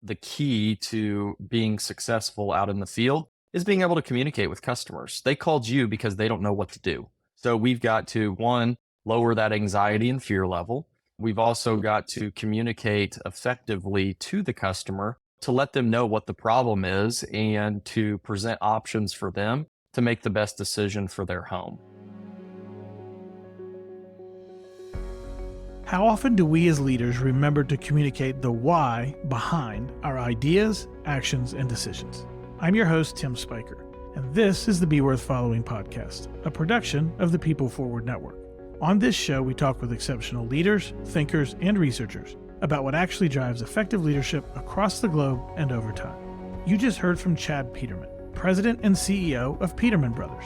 The key to being successful out in the field is being able to communicate with customers. They called you because they don't know what to do. So we've got to, one, lower that anxiety and fear level. We've also got to communicate effectively to the customer to let them know what the problem is and to present options for them to make the best decision for their home. How often do we as leaders remember to communicate the why behind our ideas, actions, and decisions? I'm your host, Tim Spiker, and this is the Be Worth Following podcast, a production of the PeopleForward Network. On this show, we talk with exceptional leaders, thinkers, and researchers about what actually drives effective leadership across the globe and over time. You just heard from Chad Peterman, President and CEO of Peterman Brothers.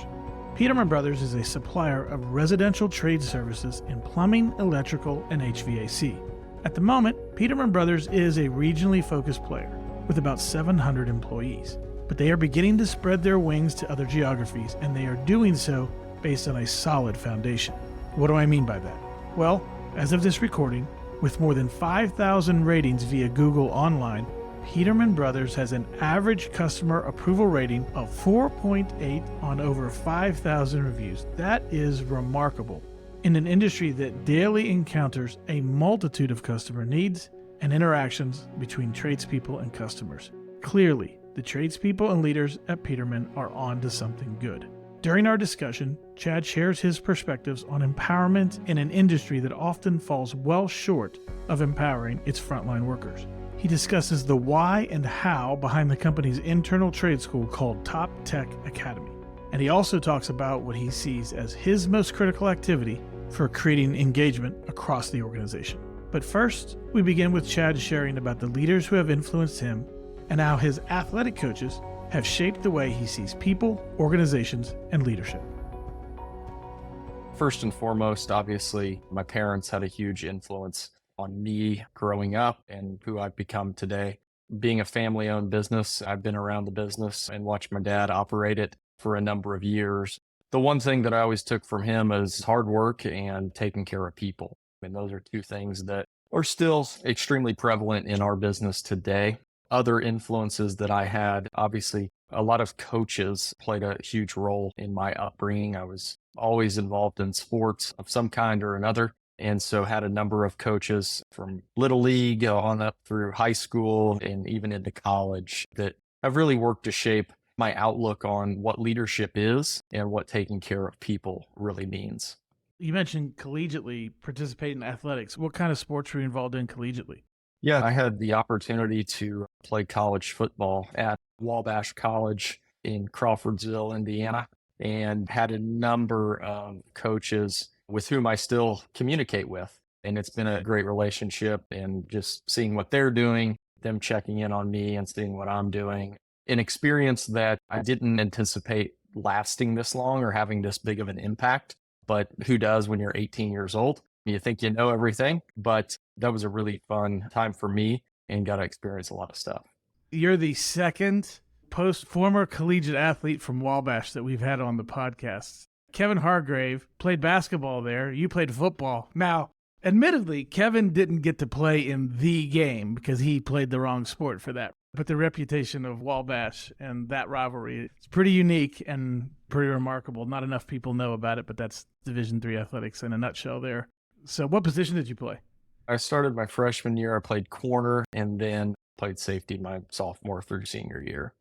Peterman Brothers is a supplier of residential trade services in plumbing, electrical, and HVAC. At the moment, Peterman Brothers is a regionally focused player with about 700 employees, but they are beginning to spread their wings to other geographies, and they are doing so based on a solid foundation. What do I mean by that? Well, as of this recording, with more than 5,000 ratings via Google Online, Peterman Brothers has an average customer approval rating of 4.8 on over 5,000 reviews. That is remarkable in an industry that daily encounters a multitude of customer needs and interactions between tradespeople and customers. Clearly, the tradespeople and leaders at Peterman are on to something good. During our discussion, Chad shares his perspectives on empowerment in an industry that often falls well short of empowering its frontline workers. He discusses the why and how behind the company's internal trade school called Top Tech Academy. And he also talks about what he sees as his most critical activity for creating engagement across the organization. But first, we begin with Chad sharing about the leaders who have influenced him and how his athletic coaches have shaped the way he sees people, organizations, and leadership. First and foremost, obviously, my parents had a huge influence on me growing up and who I've become today. Being a family-owned business, I've been around the business and watched my dad operate it for a number of years. The one thing that I always took from him is hard work and taking care of people. And those are two things that are still extremely prevalent in our business today. Other influences that I had, obviously, a lot of coaches played a huge role in my upbringing. I was always involved in sports of some kind or another. And so had a number of coaches from Little League on up through high school and even into college that have really worked to shape my outlook on what leadership is and what taking care of people really means. You mentioned collegiately participate in athletics. What kind of sports were you involved in collegiately? Yeah, I had the opportunity to play college football at Wabash College in Crawfordsville, Indiana, and had a number of coaches with whom I still communicate with. And it's been a great relationship, and just seeing what they're doing, them checking in on me and seeing what I'm doing. An experience that I didn't anticipate lasting this long or having this big of an impact, but who does when you're 18 years old? You think you know everything, but that was a really fun time for me and got to experience a lot of stuff. You're the second former collegiate athlete from Wabash that we've had on the podcast. Kevin Hargrave played basketball there. You played football. Now, admittedly, Kevin didn't get to play in the game because he played the wrong sport for that. But the reputation of Wabash and that rivalry is pretty unique and pretty remarkable. Not enough people know about it, but that's Division III athletics in a nutshell there. So what position did you play? I started my freshman year. I played corner and then played safety my sophomore through senior year.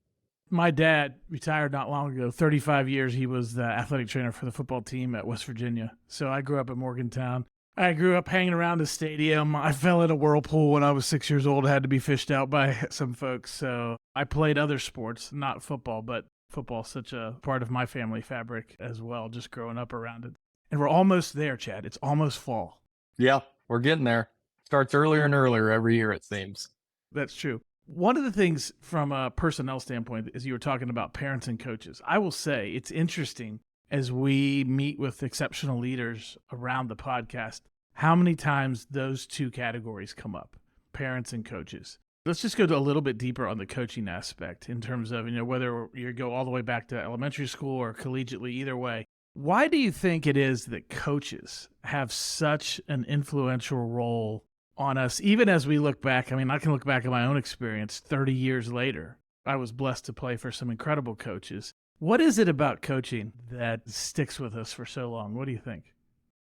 My dad retired not long ago, 35 years. He was the athletic trainer for the football team at West Virginia. So I grew up at Morgantown. I grew up hanging around the stadium. I fell in a whirlpool when I was 6 years old. I had to be fished out by some folks. So I played other sports, not football, but football's such a part of my family fabric as well, just growing up around it. And we're almost there, Chad. It's almost fall. Yeah, we're getting there. Starts earlier and earlier every year, it seems. That's true. One of the things from a personnel standpoint is you were talking about parents and coaches. I will say it's interesting as we meet with exceptional leaders around the podcast, how many times those two categories come up, parents and coaches. Let's just go a little bit deeper on the coaching aspect in terms of, whether you go all the way back to elementary school or collegiately, either way. Why do you think it is that coaches have such an influential role on us, even as we look back. I mean, I can look back at my own experience 30 years later. I was blessed to play for some incredible coaches. What is it about coaching that sticks with us for so long? What do you think?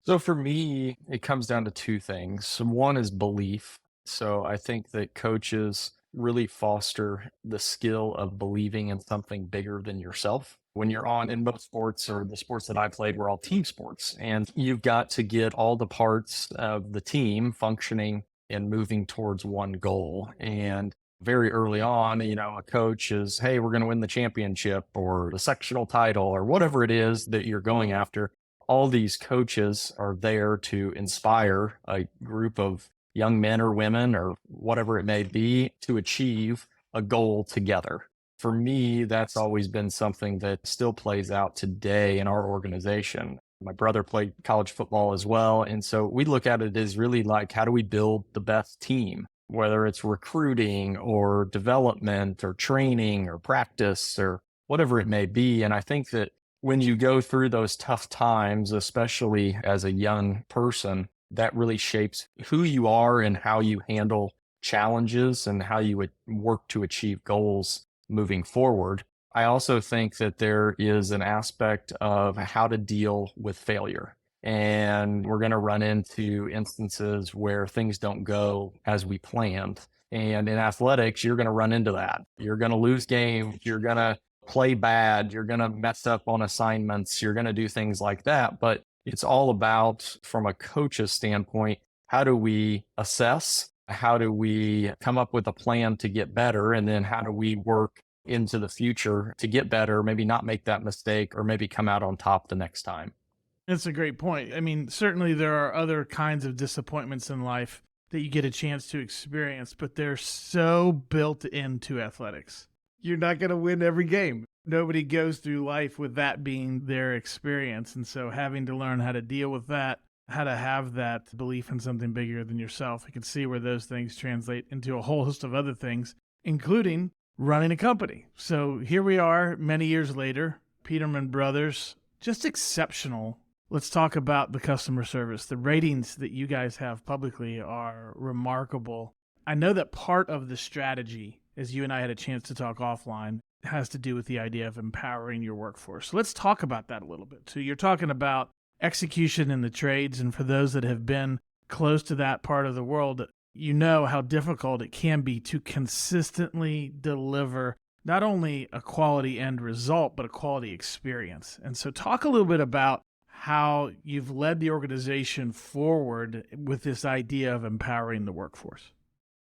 So for me, it comes down to two things. One is belief. So I think that coaches really foster the skill of believing in something bigger than yourself. When you're on in most sports or the sports that I played were all team sports, and you've got to get all the parts of the team functioning and moving towards one goal. And very early on, a coach is, hey, we're going to win the championship or the sectional title or whatever it is that you're going after. All these coaches are there to inspire a group of young men or women or whatever it may be to achieve a goal together. For me, that's always been something that still plays out today in our organization. My brother played college football as well. And so we look at it as really like, how do we build the best team, whether it's recruiting or development or training or practice or whatever it may be. And I think that when you go through those tough times, especially as a young person, that really shapes who you are and how you handle challenges and how you would work to achieve goals moving forward. I also think that there is an aspect of how to deal with failure. And we're going to run into instances where things don't go as we planned. And in athletics, you're going to run into that. You're going to lose games. You're going to play bad. You're going to mess up on assignments. You're going to do things like that. But it's all about, from a coach's standpoint, how do we assess? How do we come up with a plan to get better? And then how do we work into the future to get better, maybe not make that mistake, or maybe come out on top the next time? That's a great point. I mean, certainly there are other kinds of disappointments in life that you get a chance to experience, but they're so built into athletics. You're not going to win every game. Nobody goes through life with that being their experience. And so having to learn how to deal with that, how to have that belief in something bigger than yourself, you can see where those things translate into a whole host of other things, including running a company. So here we are many years later, Peterman Brothers, just exceptional. Let's talk about the customer service. The ratings that you guys have publicly are remarkable. I know that part of the strategy, as you and I had a chance to talk offline, has to do with the idea of empowering your workforce. So let's talk about that a little bit. So you're talking about execution in the trades. And for those that have been close to that part of the world, you know how difficult it can be to consistently deliver not only a quality end result, but a quality experience. And so talk a little bit about how you've led the organization forward with this idea of empowering the workforce.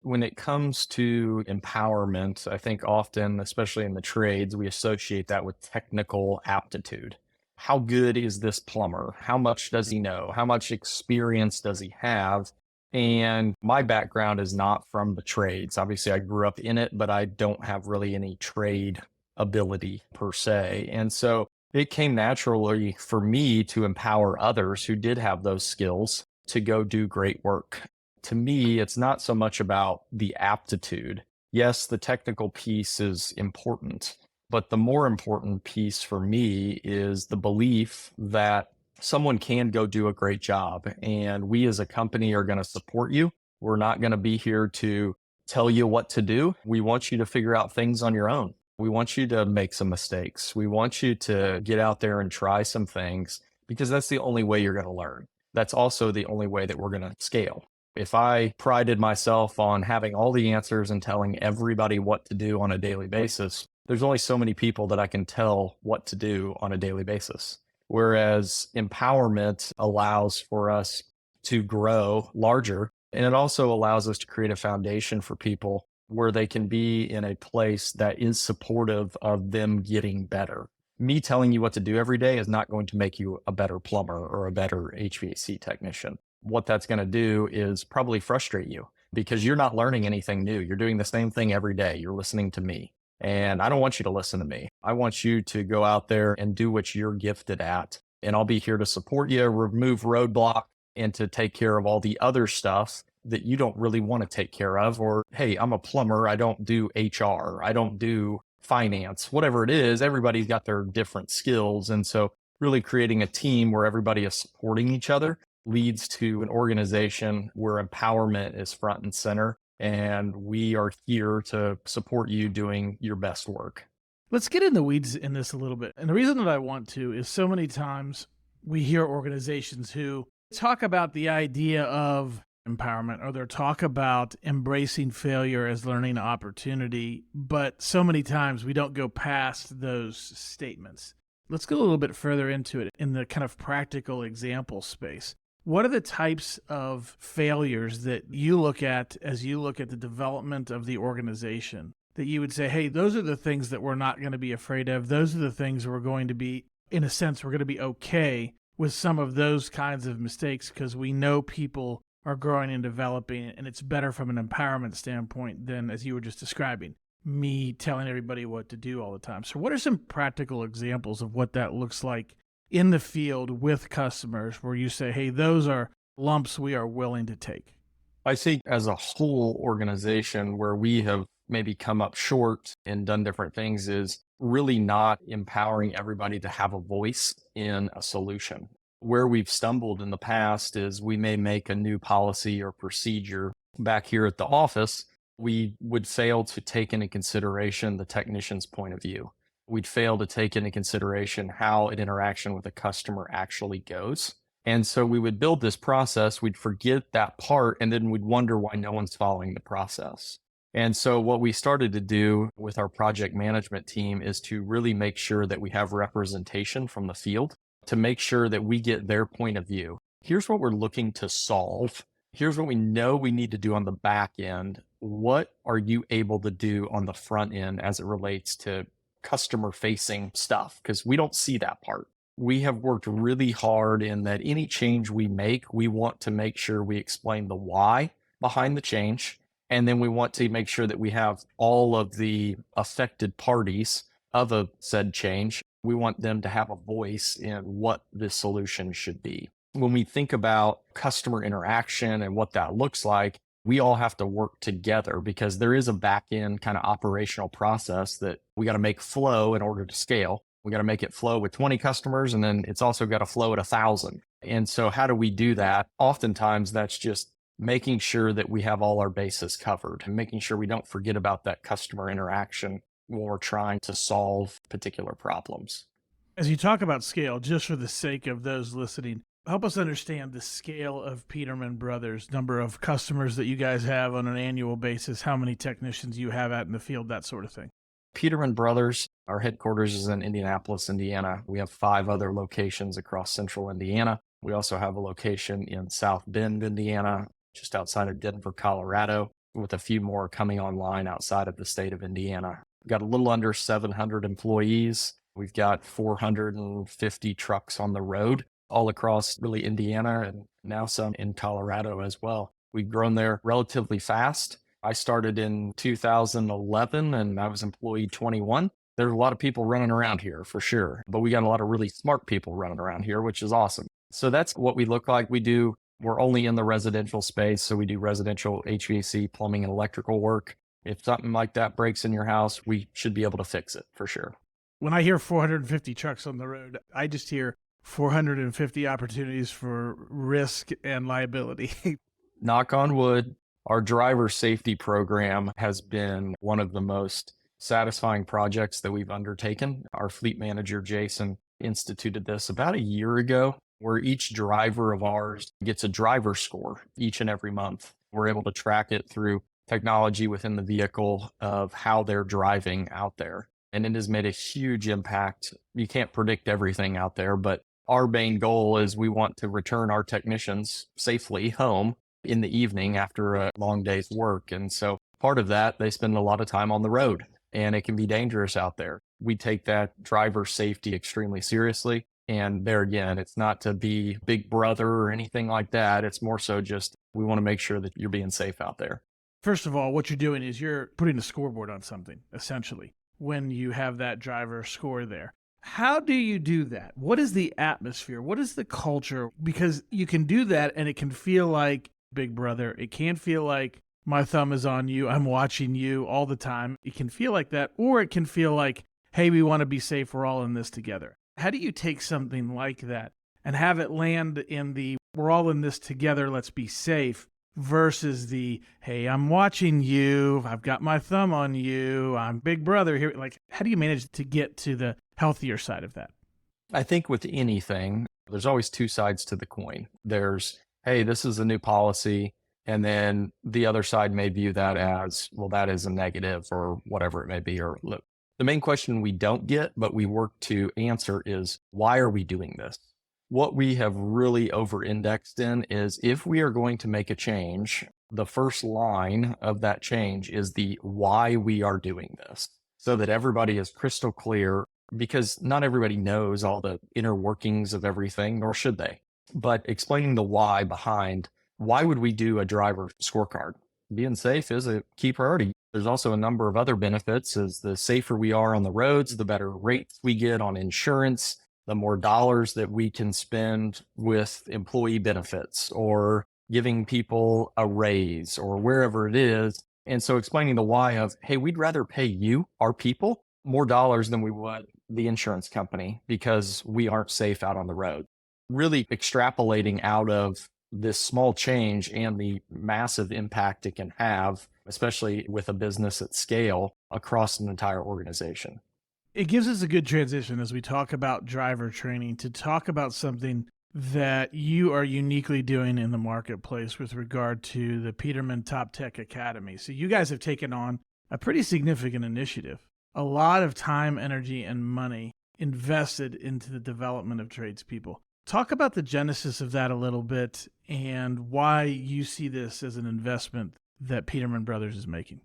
When it comes to empowerment, I think often, especially in the trades, we associate that with technical aptitude. How good is this plumber? How much does he know? How much experience does he have? And my background is not from the trades. Obviously, I grew up in it, but I don't have really any trade ability per se. And so it came naturally for me to empower others who did have those skills to go do great work. To me, it's not so much about the aptitude. Yes, the technical piece is important, but the more important piece for me is the belief that someone can go do a great job. And we as a company are going to support you. We're not going to be here to tell you what to do. We want you to figure out things on your own. We want you to make some mistakes. We want you to get out there and try some things because that's the only way you're going to learn. That's also the only way that we're going to scale. If I prided myself on having all the answers and telling everybody what to do on a daily basis, there's only so many people that I can tell what to do on a daily basis. Whereas empowerment allows for us to grow larger, and it also allows us to create a foundation for people where they can be in a place that is supportive of them getting better. Me telling you what to do every day is not going to make you a better plumber or a better HVAC technician. What that's going to do is probably frustrate you because you're not learning anything new. You're doing the same thing every day. You're listening to me. And I don't want you to listen to me. I want you to go out there and do what you're gifted at. And I'll be here to support you, remove roadblock, and to take care of all the other stuff that you don't really want to take care of. Or, hey, I'm a plumber. I don't do HR. I don't do finance, whatever it is. Everybody's got their different skills. And so really creating a team where everybody is supporting each other leads to an organization where empowerment is front and center. And we are here to support you doing your best work. Let's get in the weeds in this a little bit. And the reason that I want to is so many times we hear organizations who talk about the idea of empowerment or they talk about embracing failure as learning opportunity. But so many times we don't go past those statements. Let's go a little bit further into it in the kind of practical example space. What are the types of failures that you look at as you look at the development of the organization that you would say, hey, those are the things that we're not going to be afraid of. Those are the things we're going to be, in a sense, we're going to be okay with some of those kinds of mistakes because we know people are growing and developing, and it's better from an empowerment standpoint than, as you were just describing, me telling everybody what to do all the time. So what are some practical examples of what that looks like in the field with customers where you say, hey, those are lumps we are willing to take? I think as a whole organization where we have maybe come up short and done different things is really not empowering everybody to have a voice in a solution. Where we've stumbled in the past is we may make a new policy or procedure back here at the office. We would fail to take into consideration the technician's point of view. We'd fail to take into consideration how an interaction with a customer actually goes. And so we would build this process, we'd forget that part, and then we'd wonder why no one's following the process. And so what we started to do with our project management team is to really make sure that we have representation from the field to make sure that we get their point of view. Here's what we're looking to solve. Here's what we know we need to do on the back end. What are you able to do on the front end as it relates to customer facing stuff? Because we don't see that part. We have worked really hard in that any change we make, we want to make sure we explain the why behind the change. And then we want to make sure that we have all of the affected parties of a said change. We want them to have a voice in what this solution should be. When we think about customer interaction and what that looks like, we all have to work together because there is a back end kind of operational process that we got to make flow in order to scale. We got to make it flow with 20 customers, and then it's also got to flow at 1,000. And so how do we do that? Oftentimes that's just making sure that we have all our bases covered and making sure we don't forget about that customer interaction when we're trying to solve particular problems. As you talk about scale, just for the sake of those listening, help us understand the scale of Peterman Brothers, number of customers that you guys have on an annual basis, how many technicians you have out in the field, that sort of thing. Peterman Brothers, our headquarters is in Indianapolis, Indiana. We have 5 other locations across central Indiana. We also have a location in South Bend, Indiana, just outside of Denver, Colorado, with a few more coming online outside of the state of Indiana. We've got a little under 700 employees. We've got 450 trucks on the road all across really Indiana and now some in Colorado as well. We've grown there relatively fast. I started in 2011 and I was employee 21. There's a lot of people running around here for sure, but we got a lot of really smart people running around here, which is awesome. So that's what we look like. We're only in the residential space. So we do residential HVAC, plumbing, and electrical work. If something like that breaks in your house, we should be able to fix it for sure. When I hear 450 trucks on the road, I just hear 450 opportunities for risk and liability. Knock on wood, our driver safety program has been one of the most satisfying projects that we've undertaken. Our fleet manager, Jason, instituted this about a year ago, where each driver of ours gets a driver score each and every month. We're able to track it through technology within the vehicle of how they're driving out there. And it has made a huge impact. You can't predict everything out there, but our main goal is we want to return our technicians safely home in the evening after a long day's work. And so part of that, they spend a lot of time on the road and it can be dangerous out there. We take that driver safety extremely seriously. And there again, it's not to be big brother or anything like that. It's more so just we want to make sure that you're being safe out there. First of all, what you're doing is you're putting a scoreboard on something, essentially, when you have that driver score there. How do you do that? What is the atmosphere? What is the culture? Because you can do that and it can feel like big brother. It can feel like my thumb is on you. I'm watching you all the time. It can feel like that. Or it can feel like, hey, we want to be safe. We're all in this together. How do you take something like that and have it land in the we're all in this together, let's be safe, versus the hey, I'm watching you, I've got my thumb on you, I'm big brother here. Like, how do you manage to get to the healthier side of that? I think with anything, there's always two sides to the coin. There's, hey, this is a new policy. And then the other side may view that as, well, that is a negative or whatever it may be. Or look, the main question we don't get, but we work to answer is, why are we doing this? What we have really over indexed in is if we are going to make a change, the first line of that change is the why we are doing this so that everybody is crystal clear, because not everybody knows all the inner workings of everything, nor should they. But explaining the why behind why would we do a driver scorecard? Being safe is a key priority. There's also a number of other benefits. As the safer we are on the roads, the better rates we get on insurance, the more dollars that we can spend with employee benefits or giving people a raise or wherever it is. And so explaining the why of, hey, we'd rather pay you, our people, more dollars than we would the insurance company because we aren't safe out on the road. Really extrapolating out of this small change and the massive impact it can have, especially with a business at scale across an entire organization. It gives us a good transition as we talk about driver training to talk about something that you are uniquely doing in the marketplace with regard to the Peterman Top Tech Academy. So you guys have taken on a pretty significant initiative, a lot of time, energy, and money invested into the development of tradespeople. Talk about the genesis of that a little bit and why you see this as an investment that Peterman Brothers is making.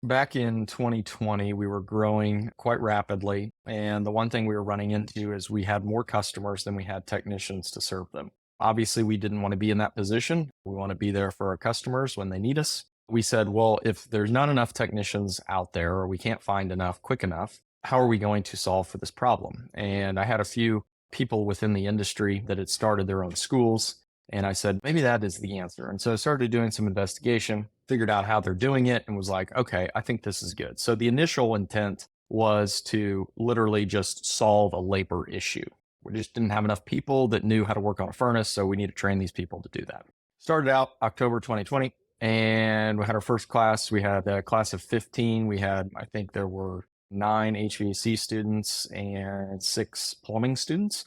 Back in 2020, we were growing quite rapidly. And the one thing we were running into is we had more customers than we had technicians to serve them. Obviously, we didn't want to be in that position. We want to be there for our customers when they need us. We said, well, if there's not enough technicians out there or we can't find enough quick enough, how are we going to solve for this problem? And I had a few people within the industry that had started their own schools. And I said, maybe that is the answer. And so I started doing some investigation, figured out how they're doing it, and was like, okay, I think this is good. So the initial intent was to literally just solve a labor issue. We just didn't have enough people that knew how to work on a furnace. So we need to train these people to do that. Started out October 2020, and we had our first class. We had a class of 15. We had, I think there were 9 HVAC students and 6 plumbing students.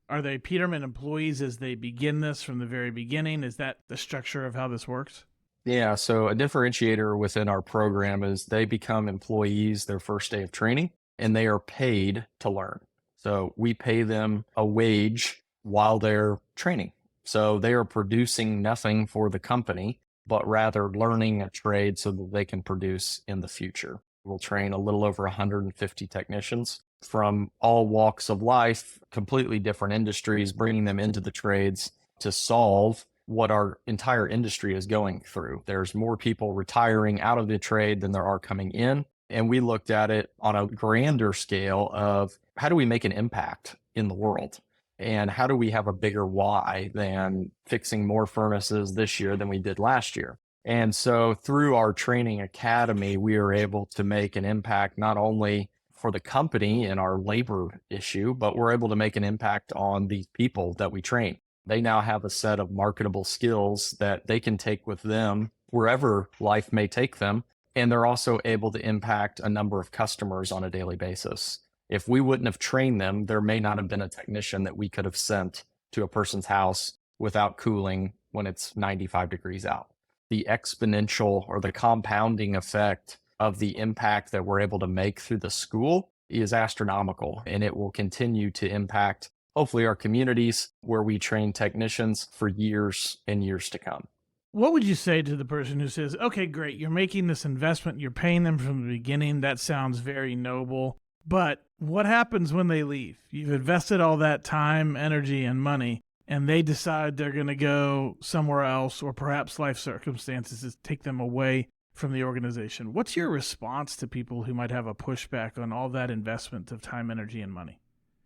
Are they Peterman employees as they begin this from the very beginning? Is that the structure of how this works? Yeah, so a differentiator within our program is they become employees their first day of training, and they are paid to learn. So we pay them a wage while they're training. So they are producing nothing for the company, but rather learning a trade so that they can produce in the future. We'll train a little over 150 technicians from all walks of life, completely different industries, bringing them into the trades to solve what our entire industry is going through. There's more people retiring out of the trade than there are coming in. And we looked at it on a grander scale of how do we make an impact in the world? And how do we have a bigger why than fixing more furnaces this year than we did last year? And so through our training academy, we are able to make an impact not only for the company and our labor issue, but we're able to make an impact on the people that we train. They now have a set of marketable skills that they can take with them wherever life may take them. And they're also able to impact a number of customers on a daily basis. If we wouldn't have trained them, there may not have been a technician that we could have sent to a person's house without cooling when it's 95 degrees out. The exponential or the compounding effect of the impact that we're able to make through the school is astronomical, and it will continue to impact hopefully our communities where we train technicians for years and years to come. What would you say to the person who says, okay, great, you're making this investment, you're paying them from the beginning, that sounds very noble, but what happens when they leave? You've invested all that time, energy, and money, and they decide they're going to go somewhere else, or perhaps life circumstances take them away from the organization. What's your response to people who might have a pushback on all that investment of time, energy, and money?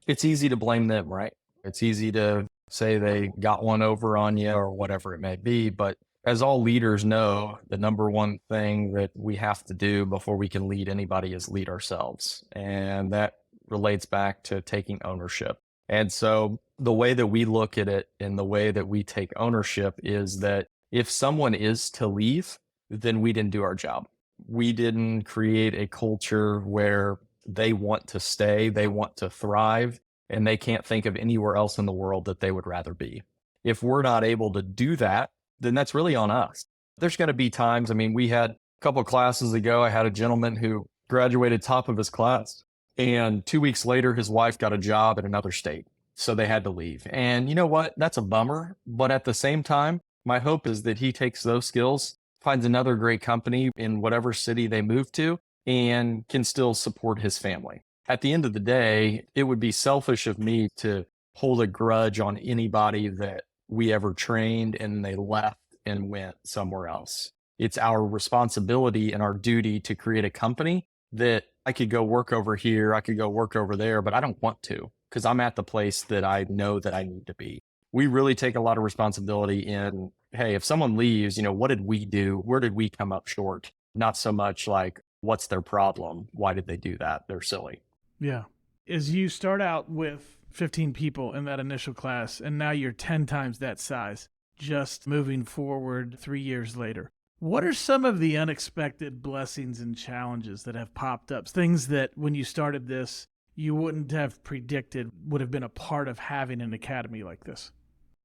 It's easy to blame them, right? It's easy to say they got one over on you or whatever it may be. But as all leaders know, the number one thing that we have to do before we can lead anybody is lead ourselves. And that relates back to taking ownership. And so the way that we look at it and the way that we take ownership is that if someone is to leave, then we didn't do our job. We didn't create a culture where they want to stay, they want to thrive, and they can't think of anywhere else in the world that they would rather be. If we're not able to do that, then that's really on us. There's going to be times, I mean, we had a couple of classes ago, I had a gentleman who graduated top of his class. And 2 weeks later, his wife got a job in another state. So they had to leave. And you know what? That's a bummer. But at the same time, my hope is that he takes those skills, finds another great company in whatever city they move to, and can still support his family. At the end of the day, it would be selfish of me to hold a grudge on anybody that we ever trained and they left and went somewhere else. It's our responsibility and our duty to create a company that I could go work over here, I could go work over there, but I don't want to because I'm at the place that I know that I need to be. We really take a lot of responsibility in, hey, if someone leaves, what did we do? Where did we come up short? Not so much like, what's their problem? Why did they do that? They're silly. Yeah. As you start out with 15 people in that initial class, and now you're 10 times that size, just moving forward 3 years later. What are some of the unexpected blessings and challenges that have popped up? Things that when you started this, you wouldn't have predicted would have been a part of having an academy like this?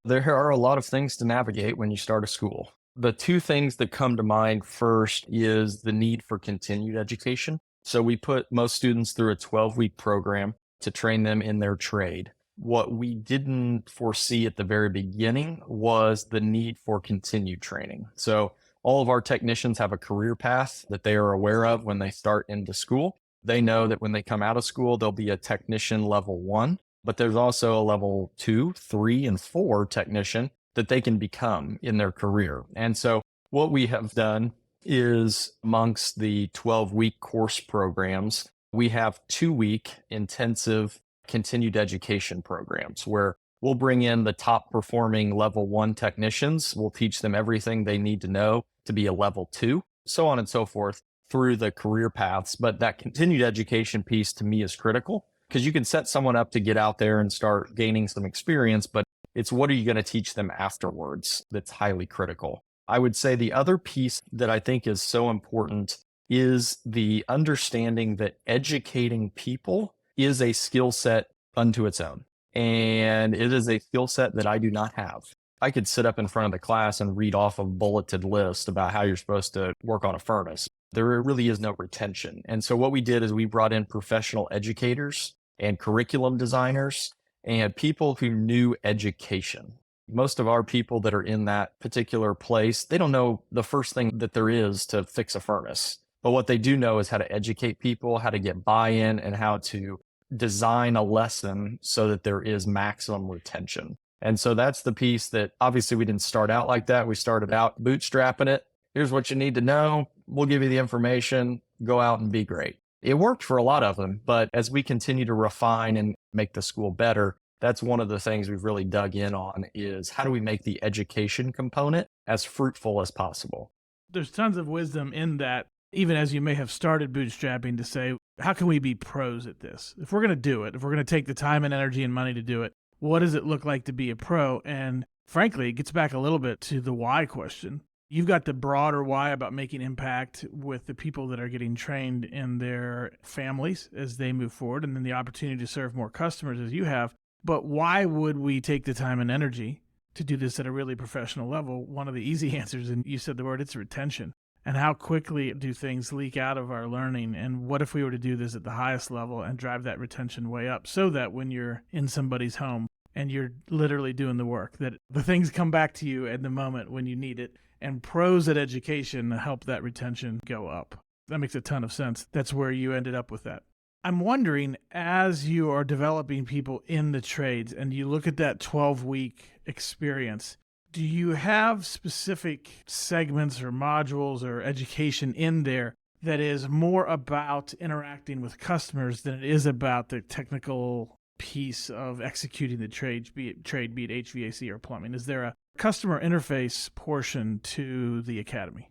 There are a lot of things to navigate when you start a school. The two things that come to mind first is the need for continued education. So we put most students through a 12-week program to train them in their trade. What we didn't foresee at the very beginning was the need for continued training. So all of our technicians have a career path that they are aware of when they start into school. They know that when they come out of school, they'll be a technician level 1, but there's also a level 2, 3, and 4 technician that they can become in their career. And so what we have done is amongst the 12-week course programs, we have 2-week intensive continued education programs where we'll bring in the top performing level 1 technicians. We'll teach them everything they need to know to be a level 2, so on and so forth through the career paths. But that continued education piece to me is critical because you can set someone up to get out there and start gaining some experience, but it's what are you going to teach them afterwards that's highly critical. I would say the other piece that I think is so important is the understanding that educating people is a skill set unto its own. And it is a skill set that I do not have. I could sit up in front of the class and read off a bulleted list about how you're supposed to work on a furnace. There really is no retention. And so what we did is we brought in professional educators and curriculum designers and people who knew education. Most of our people that are in that particular place, they don't know the first thing that there is to fix a furnace. But what they do know is how to educate people, how to get buy-in, and how to design a lesson so that there is maximum retention. And so that's the piece that obviously we didn't start out like that. We started out bootstrapping it. Here's what you need to know. We'll give you the information. Go out and be great. It worked for a lot of them, but as we continue to refine and make the school better, that's one of the things we've really dug in on is how do we make the education component as fruitful as possible? There's tons of wisdom in that, even as you may have started bootstrapping to say, how can we be pros at this? If we're going to do it, if we're going to take the time and energy and money to do it, what does it look like to be a pro? And frankly, it gets back a little bit to the why question. You've got the broader why about making impact with the people that are getting trained in their families as they move forward, and then the opportunity to serve more customers as you have. But why would we take the time and energy to do this at a really professional level? One of the easy answers, and you said the word, it's retention. And how quickly do things leak out of our learning? And what if we were to do this at the highest level and drive that retention way up so that when you're in somebody's home and you're literally doing the work, that the things come back to you at the moment when you need it? And pros at education help that retention go up. That makes a ton of sense. That's where you ended up with that. I'm wondering, as you are developing people in the trades and you look at that 12-week experience, do you have specific segments or modules or education in there that is more about interacting with customers than it is about the technical piece of executing the trade, be it HVAC or plumbing? Is there a customer interface portion to the academy?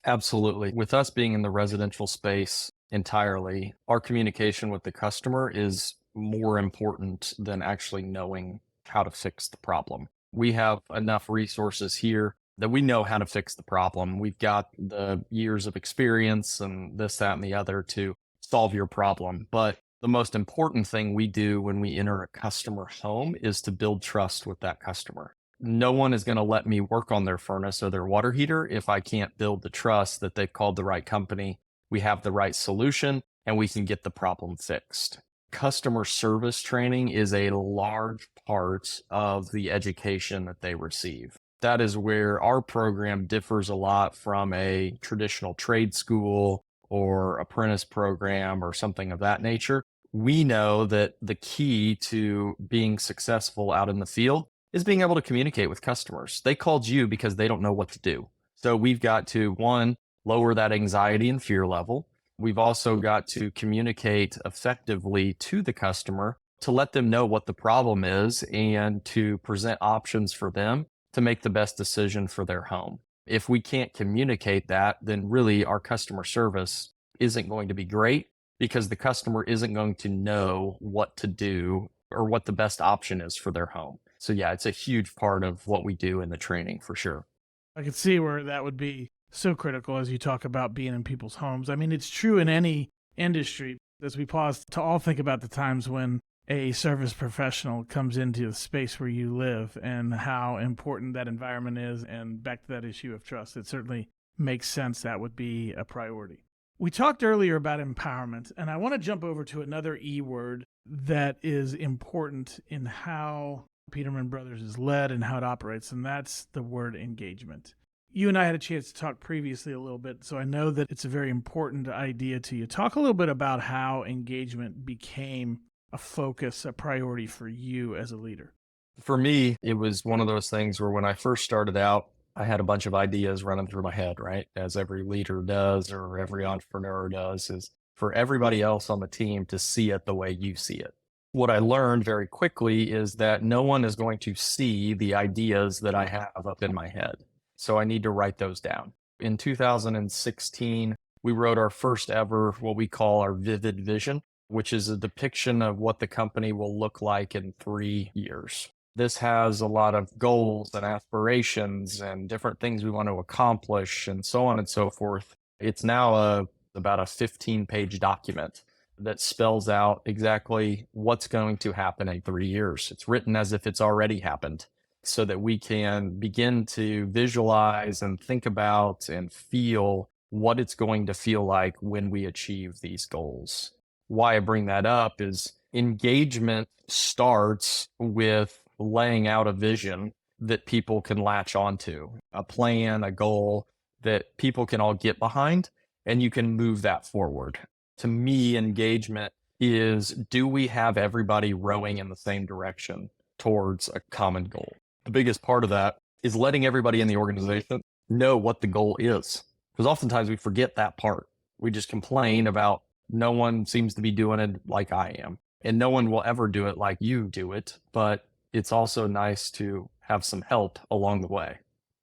Absolutely. With us being in the residential space entirely, our communication with the customer is more important than actually knowing how to fix the problem. We have enough resources here that we know how to fix the problem. We've got the years of experience and this, that, and the other to solve your problem. But the most important thing we do when we enter a customer home is to build trust with that customer. No one is going to let me work on their furnace or their water heater if I can't build the trust that they've called the right company, we have the right solution, and we can get the problem fixed. Customer service training is a large part of the education that they receive. That is where our program differs a lot from a traditional trade school or apprentice program or something of that nature. We know that the key to being successful out in the field is being able to communicate with customers. They called you because they don't know what to do. So we've got to, one, lower that anxiety and fear level. We've also got to communicate effectively to the customer to let them know what the problem is and to present options for them to make the best decision for their home. If we can't communicate that, then really our customer service isn't going to be great because the customer isn't going to know what to do or what the best option is for their home. So yeah, it's a huge part of what we do in the training for sure. I could see where that would be so critical as you talk about being in people's homes. I mean, it's true in any industry. As we pause to all think about the times when a service professional comes into the space where you live and how important that environment is, and back to that issue of trust, it certainly makes sense that would be a priority. We talked earlier about empowerment, and I want to jump over to another E word that is important in how Peterman Brothers is led and how it operates, and that's the word engagement. You and I had a chance to talk previously a little bit, so I know that it's a very important idea to you. Talk a little bit about how engagement became a focus, a priority for you as a leader. For me, it was one of those things where when I first started out, I had a bunch of ideas running through my head, right? As every leader does or every entrepreneur does, is for everybody else on the team to see it the way you see it. What I learned very quickly is that no one is going to see the ideas that I have up in my head. So I need to write those down. In 2016, we wrote our first ever, what we call our vivid vision, which is a depiction of what the company will look like in 3 years. This has a lot of goals and aspirations and different things we want to accomplish and so on and so forth. It's now about a 15-page document that spells out exactly what's going to happen in 3 years. It's written as if it's already happened so that we can begin to visualize and think about and feel what it's going to feel like when we achieve these goals. Why I bring that up is engagement starts with laying out a vision that people can latch onto, a plan, a goal that people can all get behind, and you can move that forward. To me, engagement is, do we have everybody rowing in the same direction towards a common goal? The biggest part of that is letting everybody in the organization know what the goal is. Because oftentimes we forget that part. We just complain about no one seems to be doing it like I am. And no one will ever do it like you do it. But it's also nice to have some help along the way.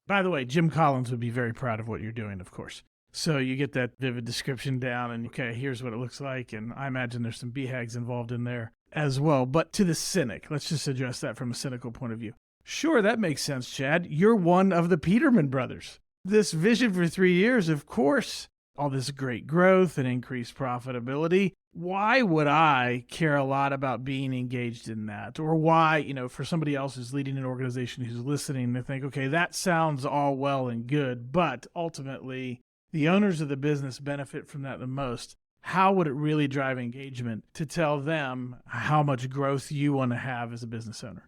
By the way, Jim Collins would be very proud of what you're doing, of course. So you get that vivid description down and, okay, here's what it looks like. And I imagine there's some BHAGs involved in there as well. But to the cynic, let's just address that from a cynical point of view. Sure, that makes sense, Chad. You're one of the Peterman brothers. This vision for 3 years, of course, all this great growth and increased profitability. Why would I care a lot about being engaged in that? Or why, for somebody else who's leading an organization who's listening to think, okay, that sounds all well and good, but ultimately the owners of the business benefit from that the most. How would it really drive engagement to tell them how much growth you want to have as a business owner?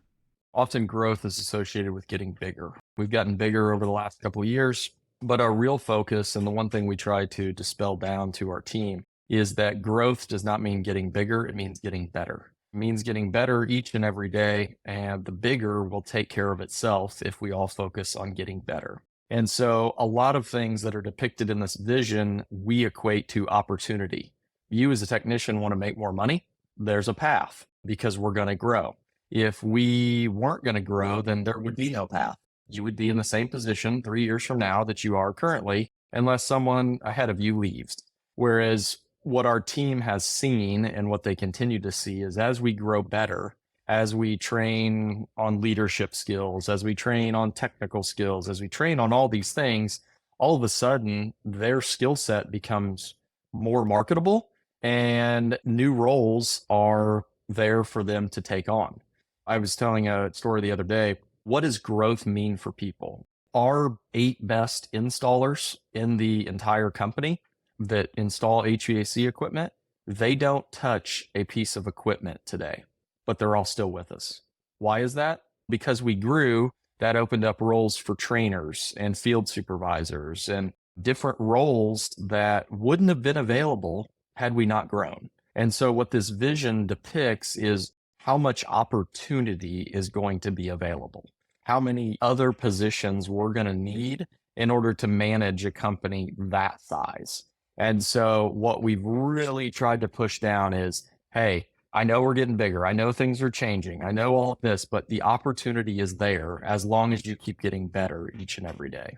Often growth is associated with getting bigger. We've gotten bigger over the last couple of years, but our real focus, and the one thing we try to dispel down to our team, is that growth does not mean getting bigger. It means getting better. It means getting better each and every day, and the bigger will take care of itself if we all focus on getting better. And so a lot of things that are depicted in this vision, we equate to opportunity. You as a technician want to make more money. There's a path because we're going to grow. If we weren't going to grow, then there would be no path. You would be in the same position 3 years from now that you are currently, unless someone ahead of you leaves. Whereas What our team has seen and what they continue to see is as we grow better, as we train on leadership skills, as we train on technical skills, as we train on all these things, all of a sudden their skill set becomes more marketable and new roles are there for them to take on. I was telling a story the other day. What does growth mean for people? Our 8 best installers in the entire company that install HVAC equipment, they don't touch a piece of equipment today, but they're all still with us. Why is that? Because we grew, that opened up roles for trainers and field supervisors and different roles that wouldn't have been available had we not grown. And so what this vision depicts is how much opportunity is going to be available, how many other positions we're going to need in order to manage a company that size. And so what we've really tried to push down is, hey, I know we're getting bigger. I know things are changing. I know all of this, but the opportunity is there as long as you keep getting better each and every day.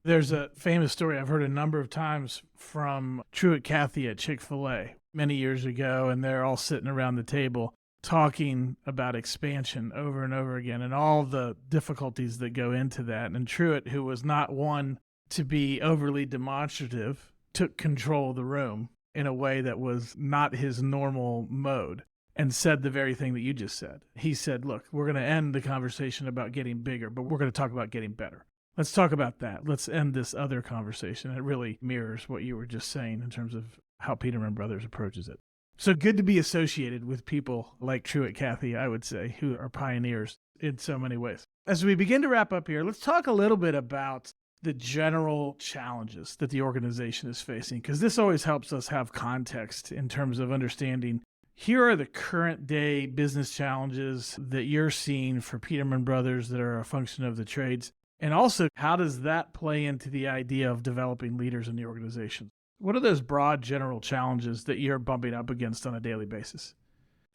There's a famous story I've heard a number of times from Truett Cathy at Chick-fil-A many years ago, and they're all sitting around the table talking about expansion over and over again and all the difficulties that go into that. And Truett, who was not one to be overly demonstrative, took control of the room in a way that was not his normal mode and said the very thing that you just said. He said, look, we're going to end the conversation about getting bigger, but we're going to talk about getting better. Let's talk about that. Let's end this other conversation. It really mirrors what you were just saying in terms of how Peterman Brothers approaches it. So good to be associated with people like Truett Cathy, I would say, who are pioneers in so many ways. As we begin to wrap up here, let's talk a little bit about the general challenges that the organization is facing, because this always helps us have context in terms of understanding here are the current day business challenges that you're seeing for Peterman Brothers that are a function of the trades. And also, how does that play into the idea of developing leaders in the organization? What are those broad general challenges that you're bumping up against on a daily basis?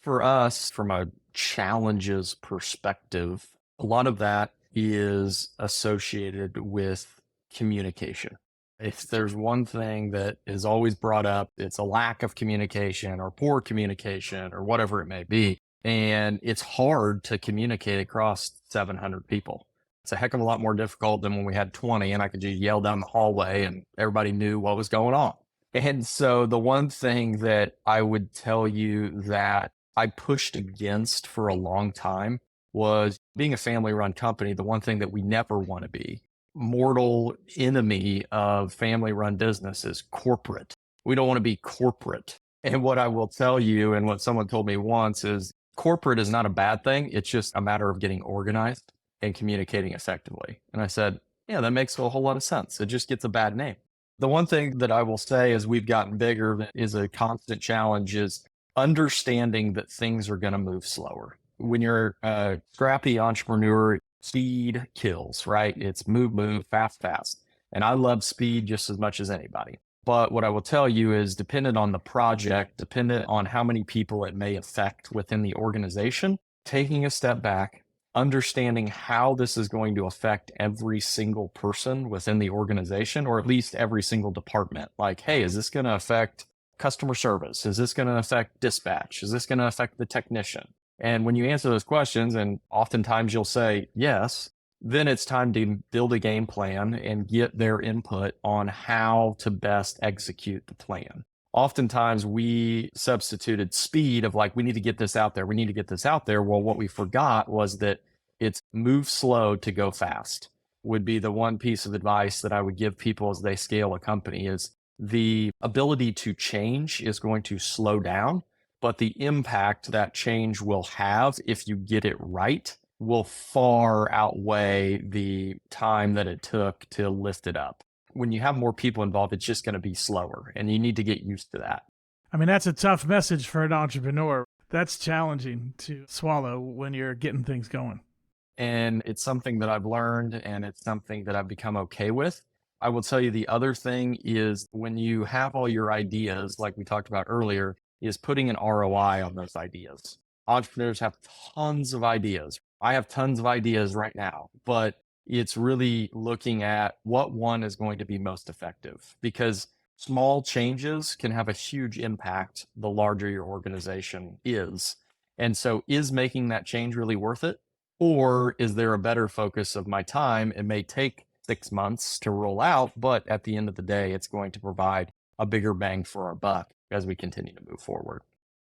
For us, from a challenges perspective, a lot of that is associated with communication. If there's one thing that is always brought up, it's a lack of communication or poor communication or whatever it may be. And it's hard to communicate across 700 people. It's a heck of a lot more difficult than when we had 20 and I could just yell down the hallway and everybody knew what was going on. And so the one thing that I would tell you that I pushed against for a long time was being a family run company. The one thing that we never want to be, mortal enemy of family run business, is corporate. We don't want to be corporate. And what I will tell you, and what someone told me once, is corporate is not a bad thing. It's just a matter of getting organized and communicating effectively. And I said, yeah, that makes a whole lot of sense. It just gets a bad name. The one thing that I will say as we've gotten bigger that is a constant challenge is understanding that things are going to move slower. When you're a scrappy entrepreneur, speed kills, right? It's move, fast, fast. And I love speed just as much as anybody. But what I will tell you is dependent on the project, dependent on how many people it may affect within the organization, taking a step back, understanding how this is going to affect every single person within the organization, or at least every single department. Like, hey, is this going to affect customer service? Is this going to affect dispatch? Is this going to affect the technician? And when you answer those questions, and oftentimes you'll say yes, then it's time to build a game plan and get their input on how to best execute the plan. Oftentimes we substituted speed of like, we need to get this out there. We need to get this out there. Well, what we forgot was that it's move slow to go fast would be the one piece of advice that I would give people as they scale a company. Is the ability to change is going to slow down, but the impact that change will have if you get it right will far outweigh the time that it took to lift it up. When you have more people involved, it's just going to be slower, and you need to get used to that. I mean, that's a tough message for an entrepreneur. That's challenging to swallow when you're getting things going. And it's something that I've learned, and it's something that I've become okay with. I will tell you the other thing is when you have all your ideas, like we talked about earlier, is putting an ROI on those ideas. Entrepreneurs have tons of ideas. I have tons of ideas right now, but it's really looking at what one is going to be most effective, because Small changes can have a huge impact the larger your organization is. And so is making that change really worth it? Or is there a better focus of my time? It may take 6 months to roll out, but at the end of the day, it's going to provide a bigger bang for our buck as we continue to move forward.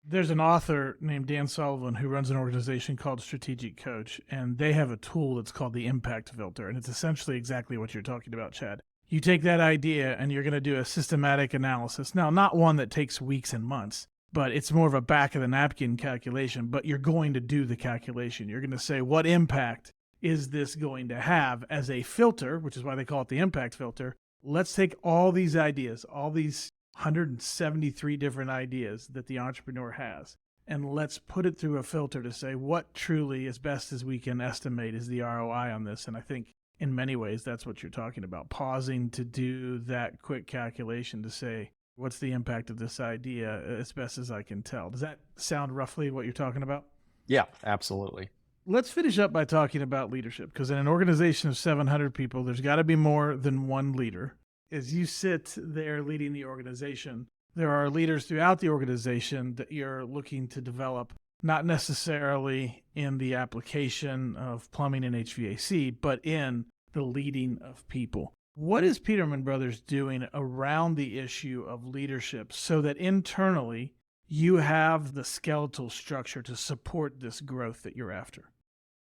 There's an author named Dan Sullivan who runs an organization called Strategic Coach, and they have a tool that's called the impact filter. And it's essentially exactly what you're talking about, Chad. You take that idea and you're going to do a systematic analysis. Now, not one that takes weeks and months, but it's more of a back of the napkin calculation, but you're going to do the calculation. You're going to say, what impact is this going to have as a filter, which is why they call it the impact filter? Let's take all these ideas, all these 173 different ideas that the entrepreneur has, and let's put it through a filter to say what truly, as best as we can estimate, is the ROI on this. And I think in many ways, that's what you're talking about, pausing to do that quick calculation to say, what's the impact of this idea as best as I can tell? Does that sound roughly what you're talking about? Yeah, absolutely. Let's finish up by talking about leadership, because in an organization of 700 people, there's got to be more than one leader. As you sit there leading the organization, there are leaders throughout the organization that you're looking to develop, not necessarily in the application of plumbing and HVAC, but in the leading of people. What is Peterman Brothers doing around the issue of leadership so that internally you have the skeletal structure to support this growth that you're after?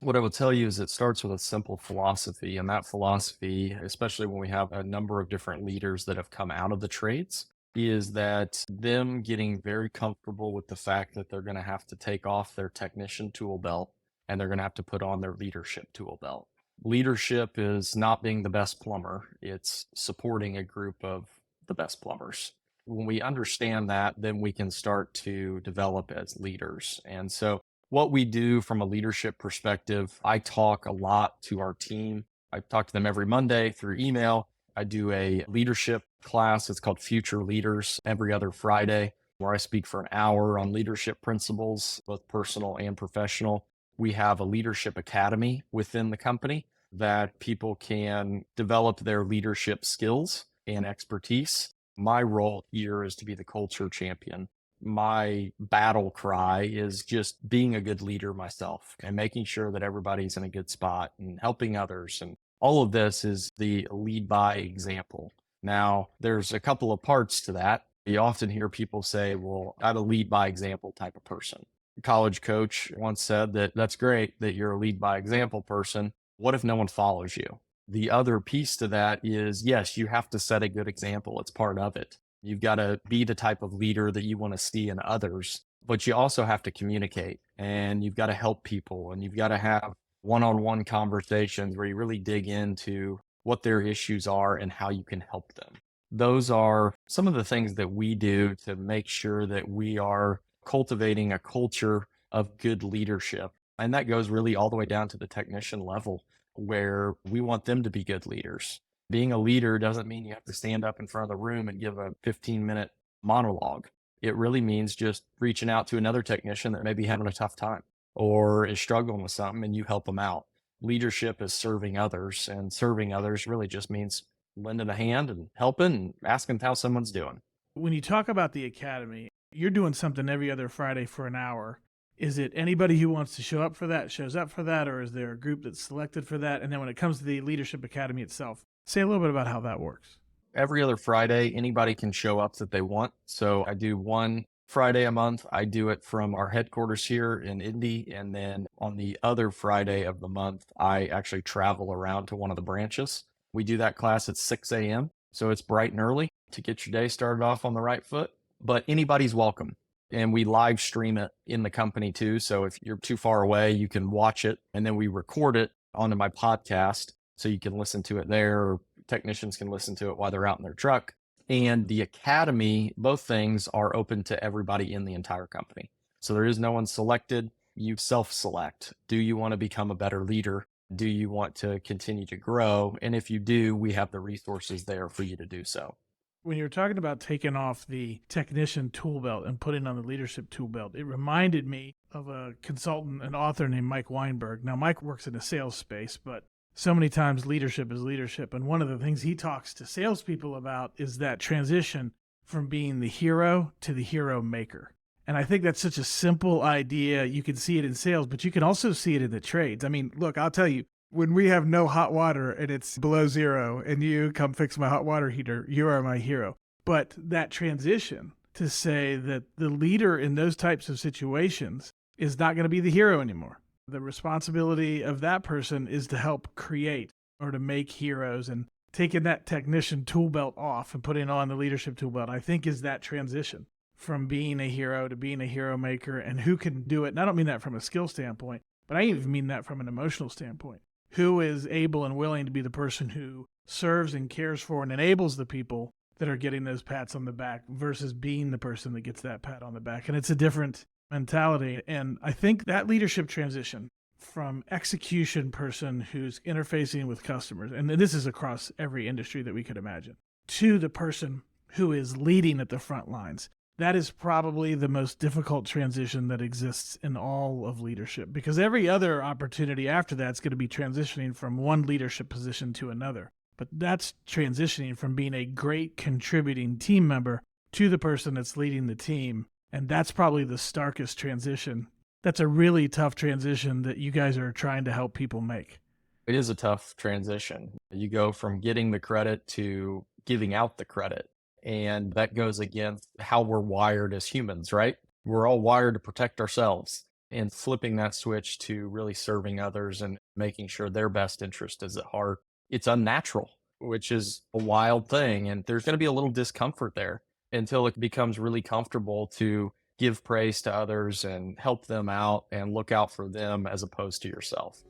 What I will tell you is it starts with a simple philosophy, and that philosophy, especially when we have a number of different leaders that have come out of the trades, is that them getting very comfortable with the fact that they're going to have to take off their technician tool belt and they're going to have to put on their leadership tool belt. Leadership is not being the best plumber, it's supporting a group of the best plumbers. When we understand that, then we can start to develop as leaders. And so what we do from a leadership perspective, I talk a lot to our team. I talk to them every Monday through email. I do a leadership class. It's called Future Leaders every other Friday, where I speak for an hour on leadership principles, both personal and professional. We have a leadership academy within the company that people can develop their leadership skills and expertise. My role here is to be the culture champion. My battle cry is just being a good leader myself and making sure that everybody's in a good spot and helping others. And all of this is the lead by example. Now, there's a couple of parts to that. You often hear people say, well, I'm a lead by example type of person. A college coach once said that that's great that you're a lead by example person. What if no one follows you? The other piece to that is, yes, you have to set a good example. It's part of it. You've got to be the type of leader that you want to see in others, but you also have to communicate and you've got to help people and you've got to have one-on-one conversations where you really dig into what their issues are and how you can help them. Those are some of the things that we do to make sure that we are cultivating a culture of good leadership. And that goes really all the way down to the technician level where we want them to be good leaders. Being a leader doesn't mean you have to stand up in front of the room and give a 15-minute monologue. It really means just reaching out to another technician that may be having a tough time or is struggling with something and you help them out. Leadership is serving others, and serving others really just means lending a hand and helping and asking how someone's doing. When you talk about the academy, you're doing something every other Friday for an hour. Is it anybody who wants to show up for that shows up for that, or is there a group that's selected for that? And then when it comes to the Leadership Academy itself, say a little bit about how that works. Every other Friday, anybody can show up that they want. So I do one Friday a month. I do it from our headquarters here in Indy. And then on the other Friday of the month, I actually travel around to one of the branches. We do that class at 6 a.m. So it's bright and early to get your day started off on the right foot, but anybody's welcome. And we live stream it in the company too. So if you're too far away, you can watch it. And then we record it onto my podcast so you can listen to it there, or technicians can listen to it while they're out in their truck. And the academy, both things are open to everybody in the entire company. So there is no one selected. You self-select. Do you want to become a better leader? Do you want to continue to grow? And if you do, we have the resources there for you to do so. When you're talking about taking off the technician tool belt and putting on the leadership tool belt, it reminded me of a consultant, an author named Mike Weinberg. Now, Mike works in a sales space, but So many times leadership is leadership. And one of the things he talks to salespeople about is that transition from being the hero to the hero maker. And I think that's such a simple idea. You can see it in sales, but you can also see it in the trades. I mean, look, I'll tell you, when we have no hot water and it's below zero and you come fix my hot water heater, you are my hero. But that transition to say that the leader in those types of situations is not going to be the hero anymore. The responsibility of that person is to help create or to make heroes, and taking that technician tool belt off and putting on the leadership tool belt, I think, is that transition from being a hero to being a hero maker. And who can do it? And I don't mean that from a skill standpoint, but I even mean that from an emotional standpoint. Who is able and willing to be the person who serves and cares for and enables the people that are getting those pats on the back versus being the person that gets that pat on the back. And it's a different mentality. And I think that leadership transition from execution person who's interfacing with customers, and this is across every industry that we could imagine, to the person who is leading at the front lines, that is probably the most difficult transition that exists in all of leadership, because every other opportunity after that is going to be transitioning from one leadership position to another. But that's transitioning from being a great contributing team member to the person that's leading the team. And that's probably the starkest transition. That's a really tough transition that you guys are trying to help people make. It is a tough transition. You go from getting the credit to giving out the credit. And that goes against how we're wired as humans, right? We're all wired to protect ourselves, and flipping that switch to really serving others and making sure their best interest is at heart. It's unnatural, which is a wild thing. And there's going to be a little discomfort there until it becomes really comfortable to give praise to others and help them out and look out for them as opposed to yourself.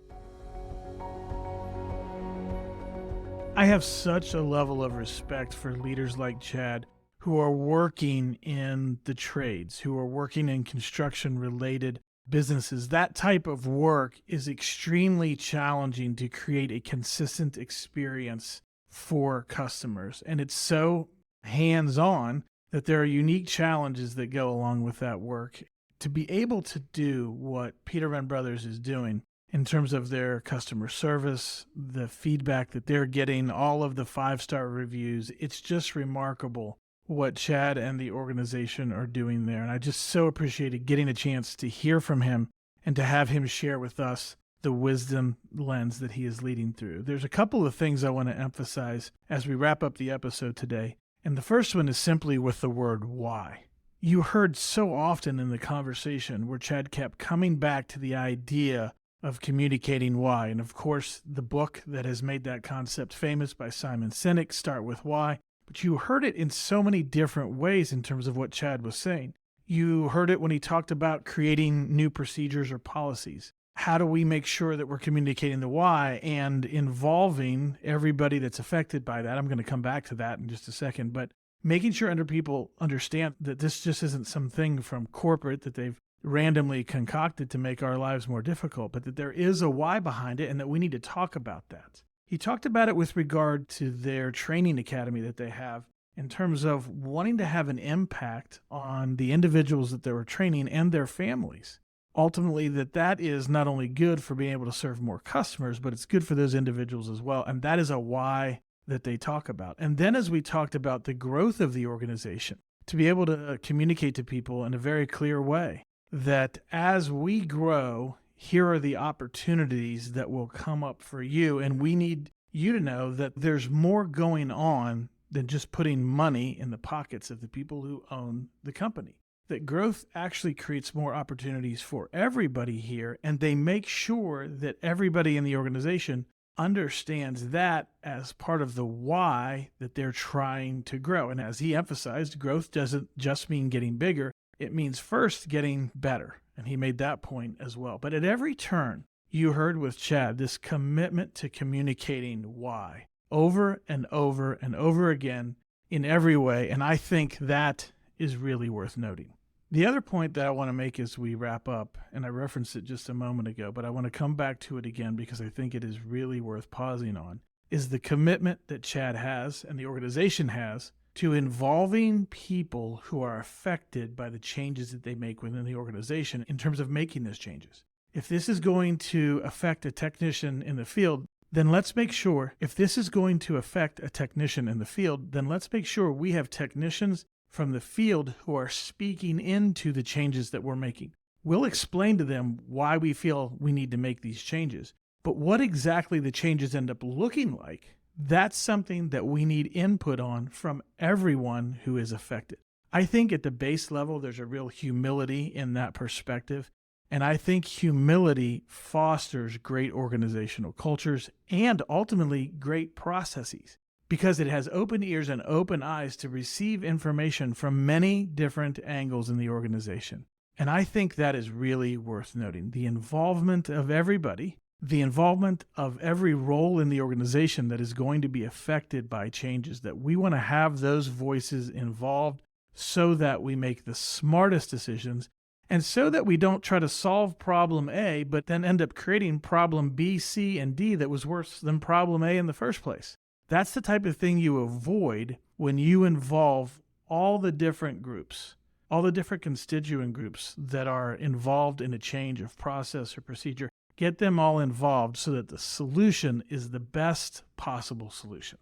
I have such a level of respect for leaders like Chad who are working in the trades, who are working in construction related businesses. That type of work is extremely challenging to create a consistent experience for customers. And it's so hands-on that there are unique challenges that go along with that work. To be able to do what Peterman Brothers is doing in terms of their customer service, the feedback that they're getting, all of the 5-star reviews, it's just remarkable what Chad and the organization are doing there. And I just so appreciated getting a chance to hear from him and to have him share with us the wisdom lens that he is leading through. There's a couple of things I want to emphasize as we wrap up the episode today. And the first one is simply with the word why. You heard so often in the conversation where Chad kept coming back to the idea of communicating why. And of course, the book that has made that concept famous by Simon Sinek, Start With Why. But you heard it in so many different ways in terms of what Chad was saying. You heard it when he talked about creating new procedures or policies. How do we make sure that we're communicating the why and involving everybody that's affected by that? I'm going to come back to that in just a second, but making sure other people understand that this just isn't something from corporate that they've randomly concocted to make our lives more difficult, but that there is a why behind it and that we need to talk about that. He talked about it with regard to their training academy that they have in terms of wanting to have an impact on the individuals that they were training and their families. Ultimately, that is not only good for being able to serve more customers, but it's good for those individuals as well. And that is a why that they talk about. And then as we talked about the growth of the organization, to be able to communicate to people in a very clear way that as we grow, here are the opportunities that will come up for you. And we need you to know that there's more going on than just putting money in the pockets of the people who own the company. That growth actually creates more opportunities for everybody here, and they make sure that everybody in the organization understands that as part of the why that they're trying to grow. And as he emphasized, growth doesn't just mean getting bigger. It means first getting better. And he made that point as well. But at every turn, you heard with Chad this commitment to communicating why over and over and over again in every way. And I think that is really worth noting. The other point that I want to make as we wrap up, and I referenced it just a moment ago, but I want to come back to it again because I think it is really worth pausing on, is the commitment that Chad has and the organization has to involving people who are affected by the changes that they make within the organization in terms of making those changes. If this is going to affect a technician in the field, then let's make sure, if this is going to affect a technician in the field, then let's make sure we have technicians from the field who are speaking into the changes that we're making. We'll explain to them why we feel we need to make these changes, but what exactly the changes end up looking like, that's something that we need input on from everyone who is affected. I think at the base level, there's a real humility in that perspective. And I think humility fosters great organizational cultures and ultimately great processes because it has open ears and open eyes to receive information from many different angles in the organization. And I think that is really worth noting. The involvement of everybody, the involvement of every role in the organization that is going to be affected by changes, that we want to have those voices involved so that we make the smartest decisions. And so that we don't try to solve problem A, but then end up creating problem B, C, and D that was worse than problem A in the first place. That's the type of thing you avoid when you involve all the different groups, all the different constituent groups that are involved in a change of process or procedure. Get them all involved so that the solution is the best possible solution.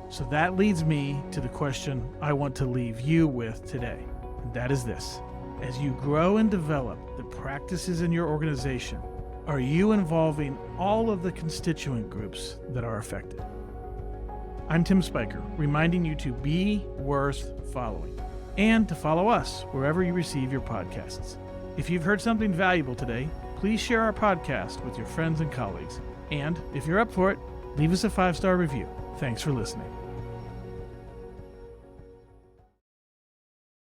So that leads me to the question I want to leave you with today, and that is this. As you grow and develop the practices in your organization, are you involving all of the constituent groups that are affected? I'm Tim Spiker, reminding you to be worth following and to follow us wherever you receive your podcasts. If you've heard something valuable today, please share our podcast with your friends and colleagues. And if you're up for it, leave us a 5-star review. Thanks for listening.